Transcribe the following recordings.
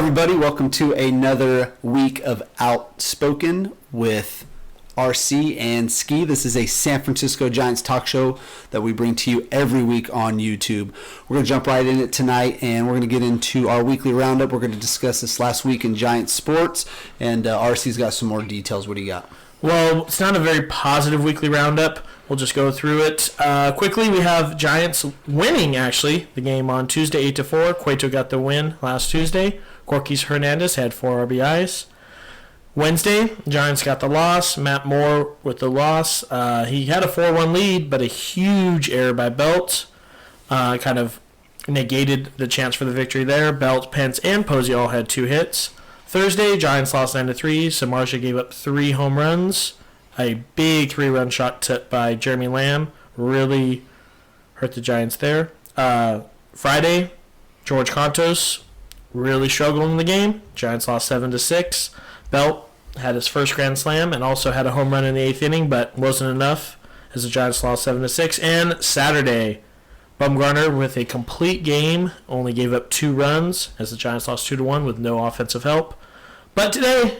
everybody. Welcome to another week of Outspoken with RC and Ski. This is a San Francisco Giants talk show that we bring to you every week on YouTube. We're going to jump right in it tonight, and we're going to get into our weekly roundup. We're going to discuss this last week in Giants sports, and RC's got some more details. What do you got? Well, it's not a very positive weekly roundup. We'll just go through it quickly. We have Giants winning, actually, the game on Tuesday, 8-4. Cueto got the win last Tuesday. Corquis Hernandez had 4 RBIs. Wednesday, Giants got the loss. Matt Moore with the loss. He had a 4-1 lead, but a huge error by Belt kind of negated the chance for the victory there. Belt, Pence, and Posey all had 2 hits. Thursday, Giants lost 9-3. Samardzija gave up 3 home runs. A big 3-run shot by Jeremy Lamb really hurt the Giants there. Friday, George Contos really struggled in the game. Giants lost 7-6. Belt had his first grand slam and also had a home run in the 8th inning, but wasn't enough as the Giants lost 7-6. And Saturday, Bumgarner with a complete game only gave up 2 runs as the Giants lost 2-1 with no offensive help. But today,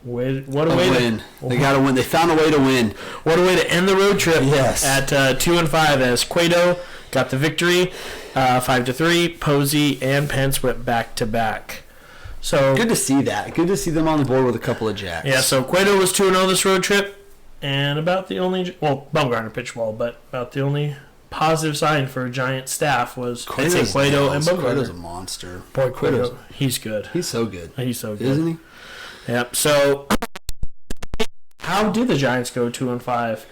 what a way win. They got to win. They found a way to win. What a way to end the road trip. Yes. At 2-5 as Cueto got the victory, 5-3. Posey and Pence went back to back. So good to see that. Good to see them on the board with a couple of jacks. Yeah. So Cueto was 2-0 this road trip, and about the only Bumgarner pitched well, but about the only positive sign for Giant staff was Cueto and Bumgarner. Cueto's a monster. Boy, Cueto, he's good. He's so good. He's so good, isn't he? Yep. So, how did the Giants go 2-5?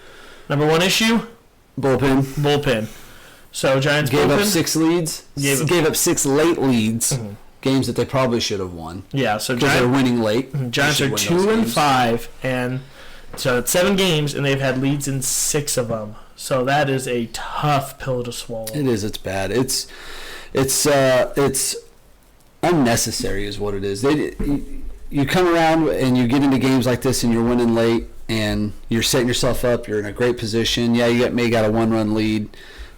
Number one issue? Bullpen. So Giants gave bullpen, up 6 leads. Gave up 6 late leads. Mm-hmm. Games that they probably should have won. Yeah. So because they're winning late. Giants are 2-5, and so it's 7 games, and they've had leads in 6 of them. So that is a tough pill to swallow. It is. It's bad. It's unnecessary, is what it is. You come around and you get into games like this and you're winning late and you're setting yourself up. You're in a great position. Yeah, you may got a 1-run lead,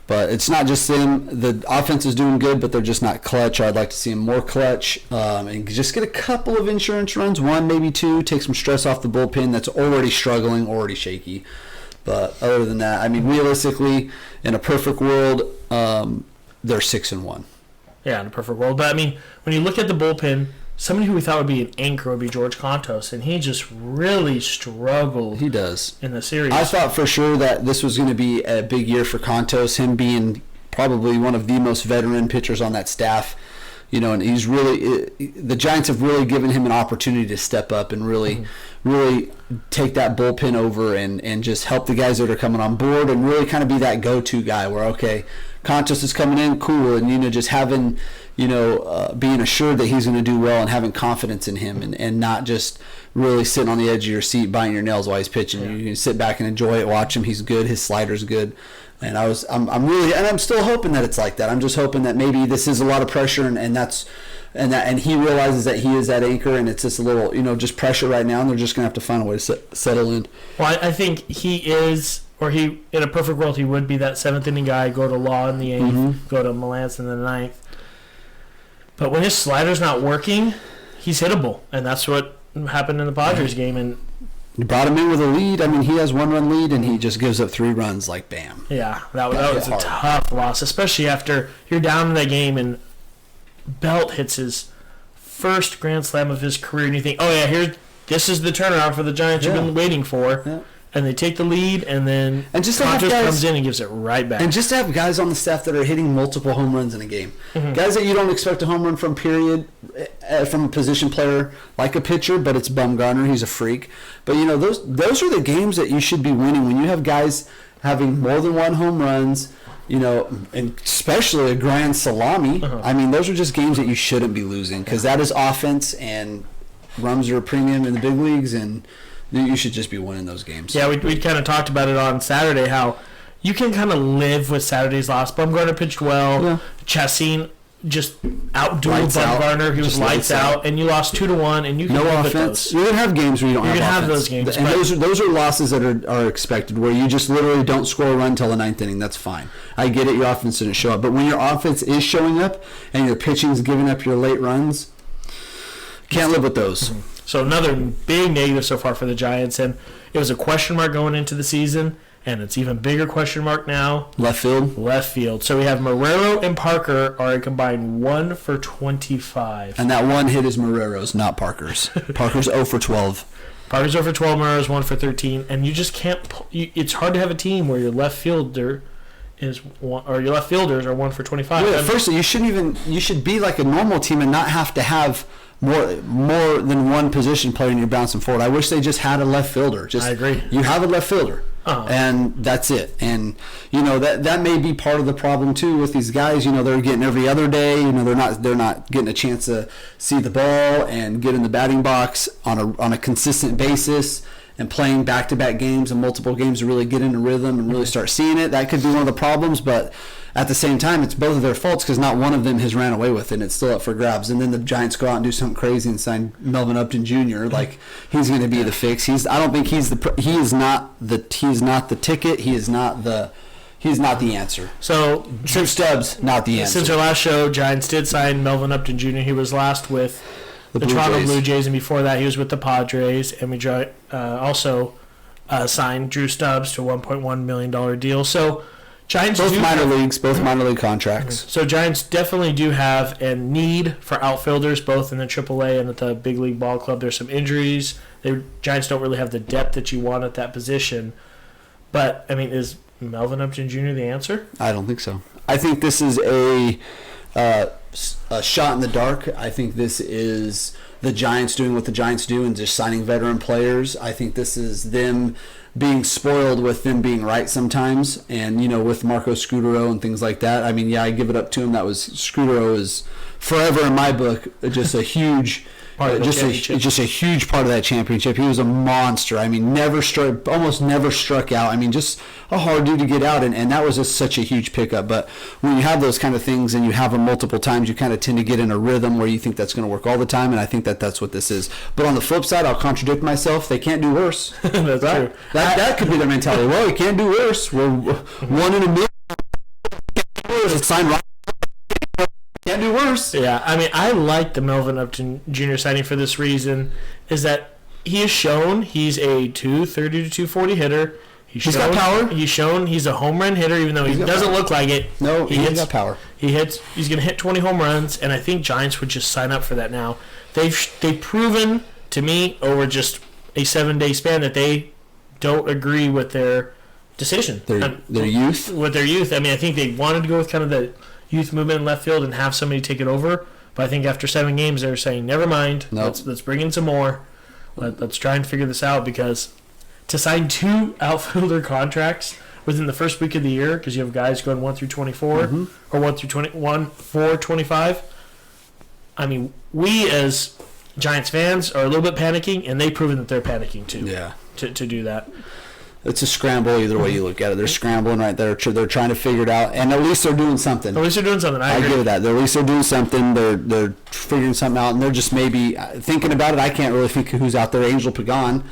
but it's not just them. The offense is doing good, but they're just not clutch. I'd like to see them more clutch and just get a couple of insurance runs, 1, maybe 2, take some stress off the bullpen that's already struggling, already shaky. But other than that, I mean, realistically, in a perfect world, they're 6-1. Yeah, in a perfect world. But I mean, when you look at the bullpen, somebody who we thought would be an anchor would be George Contos, and he just really struggled. He does in the series. I thought for sure that this was going to be a big year for Contos, him being probably one of the most veteran pitchers on that staff. You know, and he's really the Giants have really given him an opportunity to step up and really take that bullpen over and just help the guys that are coming on board and really kind of be that go-to guy where, okay, Contos is coming in, cool, and, just having, being assured that he's going to do well and having confidence in him and not just really sitting on the edge of your seat biting your nails while he's pitching. Yeah. You can sit back and enjoy it, watch him. He's good. His slider's good. And I'm still hoping that it's like that. I'm just hoping that maybe this is a lot of pressure and he realizes that he is that anchor and it's just a little, just pressure right now and they're just going to have to find a way to settle in. Well, I think he is, or in a perfect world, he would be that 7th inning guy, go to Law in the 8th, go to Malance in the 9th. But when his slider's not working, he's hittable. And that's what happened in the Padres game. And you brought him in with a lead. I mean, he has 1-run lead, and he just gives up 3 runs like bam. Yeah, that was a tough loss, especially after you're down in that game and Belt hits his first grand slam of his career, and you think, oh, yeah, this is the turnaround for the Giants you've been waiting for. Yeah. And they take the lead, and then Contos comes in and gives it right back. And just to have guys on the staff that are hitting multiple home runs in a game. Mm-hmm. Guys that you don't expect a home run from, period, from a position player like a pitcher, but it's Bumgarner. He's a freak. But, those are the games that you should be winning. When you have guys having more than 1 home runs, and especially a grand salami. Uh-huh. I mean, those are just games that you shouldn't be losing because that is offense, and runs are a premium in the big leagues, and you should just be winning those games. Yeah, we kind of talked about it on Saturday, how you can kind of live with Saturday's loss. Bumgarner pitched well. Yeah. Chassin just outdueled Bumgarner. He was lights out, and you lost 2-1, and you can live with those. You're going to have games where you don't have offense. You're going to have those games. And those are losses that are expected, where you just literally don't score a run until the 9th inning. That's fine. I get it, your offense didn't show up. But when your offense is showing up and your pitching's giving up your late runs, Can't live with those. So another big negative so far for the Giants, and it was a question mark going into the season, and it's even bigger question mark now. Left field. Left field. So we have Marrero and Parker are a combined 1 for 25. And that one hit is Marrero's, not Parker's. Parker's 0 for 12. Parker's 0 for 12, Marrero's 1 for 13, and you just can't. It's hard to have a team where your left fielder is one, or your left fielders are 1 for 25. Yeah, firstly, you should be like a normal team and not have to have more than one position player and you're bouncing forward. I wish they just had a left fielder. I agree. You have a left fielder. Uh-huh. And that's it. And that may be part of the problem too with these guys. They're getting every other day. They're not getting a chance to see the ball and get in the batting box on a consistent basis and playing back-to-back games and multiple games to really get into rhythm and really start seeing it. That could be one of the problems, but at the same time, it's both of their faults because not one of them has ran away with it, and it's still up for grabs. And then the Giants go out and do something crazy and sign Melvin Upton Jr. Like he's going to be the fix. I don't think he is not the ticket. He is not the answer. So Drew Stubbs, not the answer. Since our last show, Giants did sign Melvin Upton Jr. He was last with the Toronto Blue Jays, and before that he was with the Padres. And we also signed Drew Stubbs to a $1.1 million deal. So Giants both minor league contracts. So Giants definitely do have a need for outfielders, both in the AAA and at the big league ball club. There's some injuries. The Giants don't really have the depth that you want at that position. But I mean, is Melvin Upton Jr. the answer? I don't think so. I think this is a shot in the dark. I think this is the Giants doing what the Giants do and just signing veteran players. I think this is them being spoiled with them being right sometimes, and with Marco Scudero and things like that. I mean, yeah, I give it up to him. Scudero is forever in my book just a huge just a huge part of that championship. He was a monster. I mean, almost never struck out. I mean, just a hard dude to get out, and that was just such a huge pickup. But when you have those kind of things and you have them multiple times, you kind of tend to get in a rhythm where you think that's going to work all the time, and I think that's what this is. But on the flip side, I'll contradict myself. They can't do worse. That's right? True. That could be their mentality. Well, you can't do worse. We're 1 in a million. It's signed right. Can't do worse. Yeah, I mean, I like the Melvin Upton Jr. signing for this reason, is that he has shown he's a 230 to 240 hitter. He's got power. He's shown he's a home run hitter, even though he doesn't look like it. No, he's got power. He's going to hit 20 home runs, and I think Giants would just sign up for that now. They've proven to me over just a 7-day span that they don't agree with their decision. Their youth? With their youth. I mean, I think they wanted to go with kind of the youth movement in left field and have somebody take it over. But I think after 7 games, they're saying, never mind. Nope. Let's bring in some more. Let's try and figure this out, because to sign 2 outfielder contracts within the first week of the year, because you have guys going 1 through 24 or 1 through 21 for 25. I mean, we as Giants fans are a little bit panicking, and they've proven that they're panicking too. Yeah. To do that. It's a scramble either way you look at it. They're scrambling right there. They're trying to figure it out, and at least they're doing something. At least they're doing something. I agree. agree with that. At least they're doing something. They're figuring something out, and they're just maybe thinking about it. I can't really think who's out there. Angel Pagan.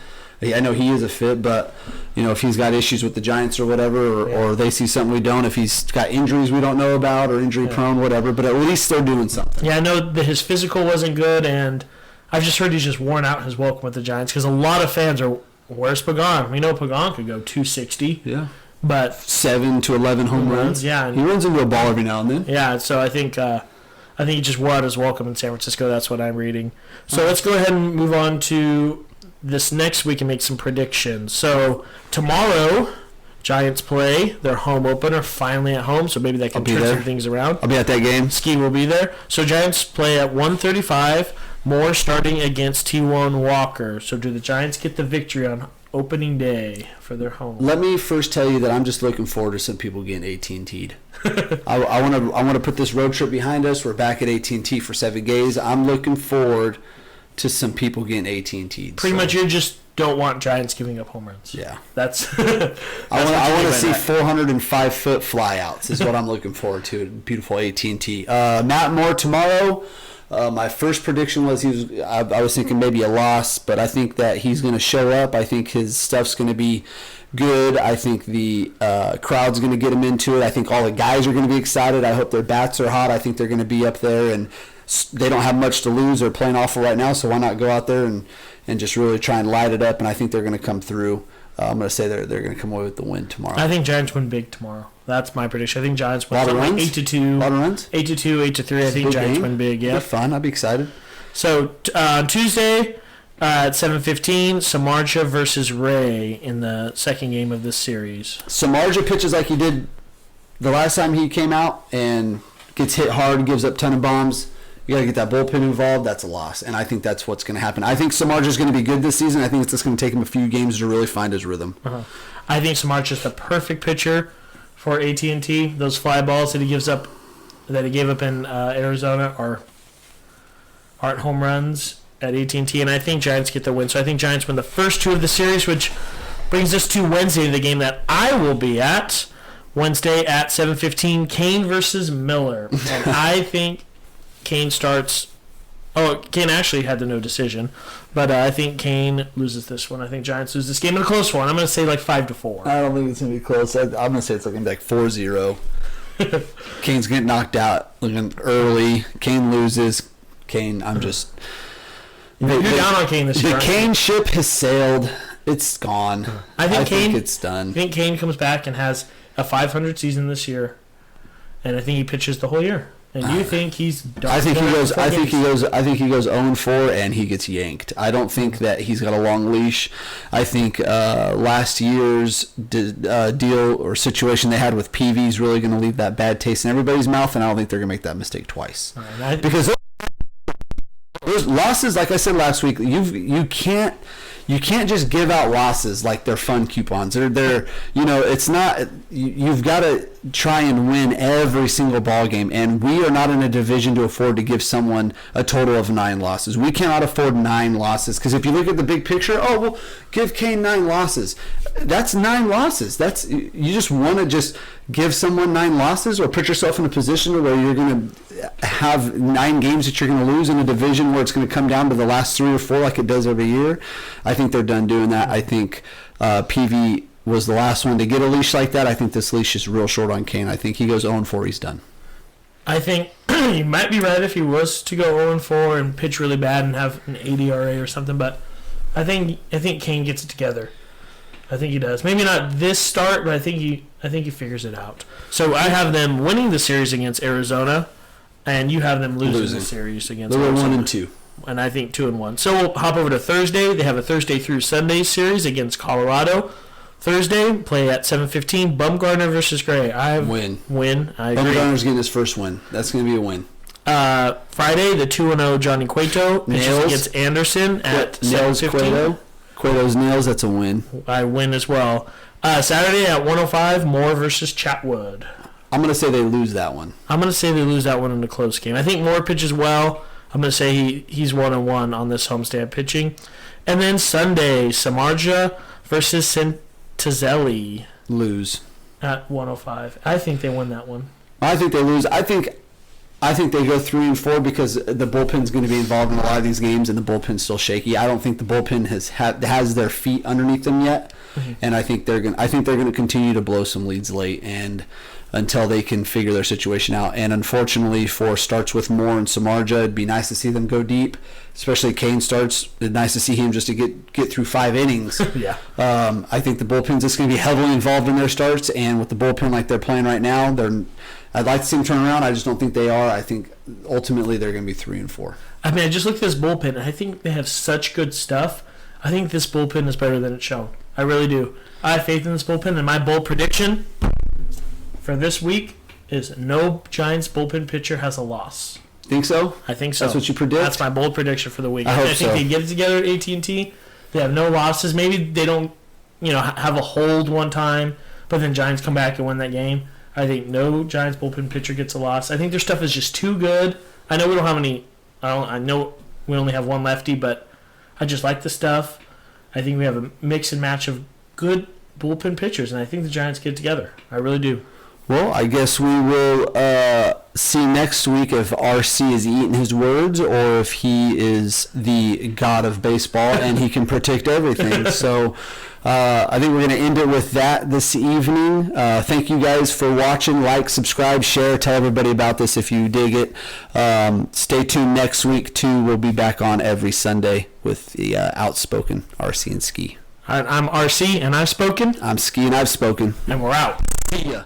I know he is a fit, but if he's got issues with the Giants or whatever, or they see something we don't, if he's got injuries we don't know about or injury prone, whatever. But at least they're doing something. Yeah, I know that his physical wasn't good, and I've just heard he's just worn out his welcome with the Giants, because a lot of fans are, where's Pagan? We know Pagan could go 260. Yeah. But 7 to 11 home runs. Yeah. He runs into a ball every now and then. Yeah, so I think he just wore out his welcome in San Francisco. That's what I'm reading. So let's go ahead and move on to this next week and make some predictions. So tomorrow, Giants play their home opener finally at home, so maybe that can turn some things around. I'll be at that game. Ski will be there. So Giants play at 1:35. Moore starting against T1 Walker. So do the Giants get the victory on opening day for their home? Let me first tell you that I'm just looking forward to some people getting AT&T'd. I want to put this road trip behind us. We're back at AT&T for 7 days. I'm looking forward to some people getting AT&T'd. Pretty much you just don't want Giants giving up home runs. Yeah. That's I want to see 405-foot flyouts is what I'm looking forward to. Beautiful AT&T. Matt Moore tomorrow. My first prediction was I was thinking maybe a loss, but I think that he's going to show up. I think his stuff's going to be good. I think the crowd's going to get him into it. I think all the guys are going to be excited. I hope their bats are hot. I think they're going to be up there and they don't have much to lose. They're playing awful right now, so why not go out there and just really try and light it up? And I think they're going to come through. I'm going to say they're going to come away with the win tomorrow. I think Giants win big tomorrow. That's my prediction. I think Giants win. A lot of runs? 8-2. A lot of runs? 8-2, 8-3. I think Giants win big. Yeah. They're fun. I'd be excited. So Tuesday at 7:15, Samardzija versus Ray in the second game of this series. Samardzija pitches like he did the last time he came out and gets hit hard, gives up a ton of bombs. You got to get that bullpen involved. That's a loss, and I think that's what's going to happen. I think Samardzija is going to be good this season. I think it's just going to take him a few games to really find his rhythm. I think Samardzija is the perfect pitcher for AT&T. Those fly balls that he gave up in Arizona aren't home runs at AT&T, and I think Giants get the win. So I think Giants win the first two of the series, which brings us to Wednesday, the game that I will be at. Wednesday at 7:15, Kane versus Miller. And I think Kane starts... Oh, Kane actually had the no decision, but I think Kane loses this one. I think Giants lose this game in a close one. I'm going to say like 5-4. I don't think it's going to be close. I'm going to say it's going to be like 4-0. Kane's getting knocked out looking early. Kane loses. Kane, I'm just... You're down on Kane this year. The Kane ship has sailed. It's gone. I think it's done. I think Kane comes back and has a 500 season this year, and I think he pitches the whole year. And you think he's done? I think he goes 0-4 and he gets yanked. I don't think that he's got a long leash. I think last year's deal or situation they had with PV is really going to leave that bad taste in everybody's mouth, and I don't think they're going to make that mistake twice. Because those losses, like I said last week, you can't just give out losses like they're fun coupons. They're it's not. You've got to try and win every single ball game, and we are not in a division to afford to give someone a total of 9 losses. We cannot afford 9 losses because if you look at the big picture, give Kane 9 losses. That's 9 losses. You just want to just give someone 9 losses or put yourself in a position where you're going to have 9 games that you're going to lose in a division where it's going to come down to the last 3 or 4 like it does every year. I think they're done doing that. I think PV was the last one to get a leash like that. I think this leash is real short on Kane. I think he goes 0-4. He's done. I think you might be right if he was to go 0-4 and pitch really bad and have an 80 RA or something, but I think Kane gets it together. I think he does. Maybe not this start, but I think he figures it out. So I have them winning the series against Arizona, and you have them losing the series against Arizona. They're 1-2. And I think 2-1. So we'll hop over to Thursday. They have a Thursday through Sunday series against Colorado. Thursday, play at 7:15. Bumgarner versus Gray. Win. I agree. Bumgarner's getting his first win. That's going to be a win. Friday, the 2-0 Johnny Cueto pitches against Anderson at 7:15. Cueto's nails. That's a win. I win as well. Saturday at 1:05, Moore versus Chatwood. I'm going to say they lose that one. I'm going to say they lose that one in a close game. I think Moore pitches well. I'm going to say he's 1-1 on this homestand pitching. And then Sunday, Samardzija versus Santizelli. Lose. At 1:05. I think they win that one. I think they lose. I think they go 3-4 because the bullpen's going to be involved in a lot of these games, and the bullpen's still shaky. I don't think the bullpen has their feet underneath them yet, and I think they're going to continue to blow some leads late and until they can figure their situation out. And unfortunately, for starts with Moore and Samardzija, it'd be nice to see them go deep, especially Kane starts. It'd nice to see him just to get through 5 innings. Yeah. I think the bullpen's just going to be heavily involved in their starts, and with the bullpen like they're playing right now, I'd like to see them turn around. I just don't think they are. I think ultimately they're going to be 3-4. I mean, I just looked at this bullpen, and I think they have such good stuff. I think this bullpen is better than it's shown. I really do. I have faith in this bullpen, and my bold prediction for this week is no Giants bullpen pitcher has a loss. Think so? I think so. That's what you predict? That's my bold prediction for the week. I think they get it together at AT&T. They have no losses. Maybe they don't, have a hold one time, but then Giants come back and win that game. I think no Giants bullpen pitcher gets a loss. I think their stuff is just too good. I know we don't have any. I know we only have one lefty, but I just like the stuff. I think we have a mix and match of good bullpen pitchers, and I think the Giants get it together. I really do. Well, I guess we will see next week if RC is eating his words or if he is the god of baseball and he can predict everything. So I think we're going to end it with that this evening. Thank you guys for watching. Like, subscribe, share, tell everybody about this if you dig it. Stay tuned next week, too. We'll be back on every Sunday with the Outspoken RC and Ski. All right, I'm RC, and I've spoken. I'm Ski, and I've spoken. And we're out. See ya.